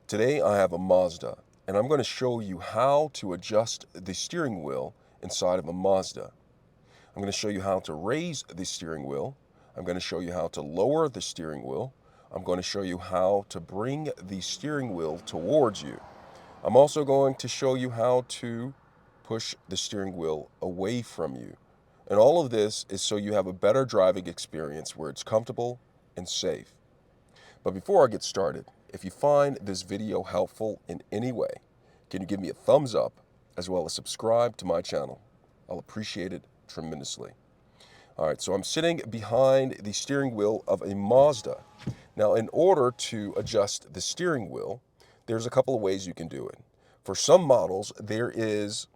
Today I have a Mazda, and I'm going to show you how to adjust the steering wheel inside of a Mazda. I'm going to show you how to raise the steering wheel. I'm going to show you how to lower the steering wheel. I'm going to show you how to bring the steering wheel towards you. I'm also going to show you how to push the steering wheel away from you. And all of this is so you have a better driving experience where it's comfortable and safe. But before I get started, if you find this video helpful in any way, can you give me a thumbs up as well as subscribe to my channel? I'll appreciate it tremendously. All right, so I'm sitting behind the steering wheel of a Mazda. Now, in order to adjust the steering wheel, there's a couple of ways you can do it. For some models, there is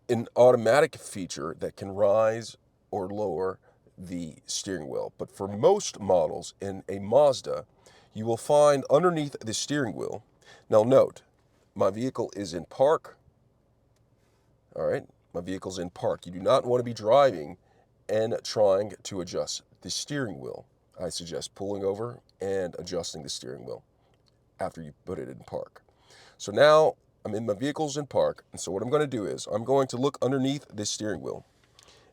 an automatic feature that can rise or lower the steering wheel. But for most models in a Mazda, you will find underneath the steering wheel. Now note, my vehicle is in park. All right, my vehicle's in park. You do not want to be driving and trying to adjust the steering wheel. I suggest pulling over and adjusting the steering wheel after you put it in park. So now my vehicle's in park, and so what I'm going to do is I'm going to look underneath this steering wheel.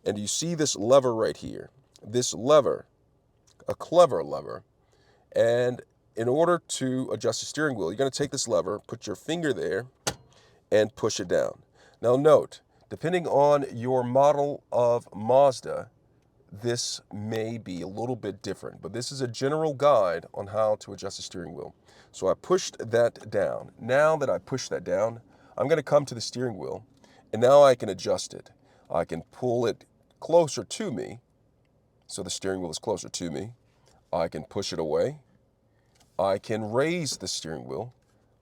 And you see this lever right here? This lever, a clever lever. And in order to adjust the steering wheel, you're going to take this lever, put your finger there, and push it down. Now note, depending on your model of Mazda, this may be a little bit different, but this is a general guide on how to adjust the steering wheel. So I pushed that down. Now that I pushed that down, I'm going to come to the steering wheel, and now I can adjust it. I can pull it closer to me, so the steering wheel is closer to me. I can push it away. I can raise the steering wheel.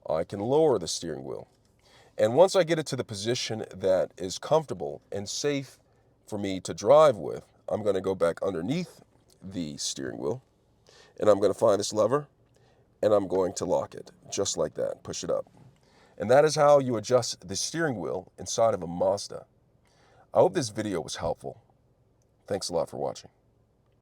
I can lower the steering wheel. And once I get it to the position that is comfortable and safe for me to drive with, I'm going to go back underneath the steering wheel, and I'm going to find this lever, and I'm going to lock it, just like that, push it up. And that is how you adjust the steering wheel inside of a Mazda. I hope this video was helpful. Thanks a lot for watching.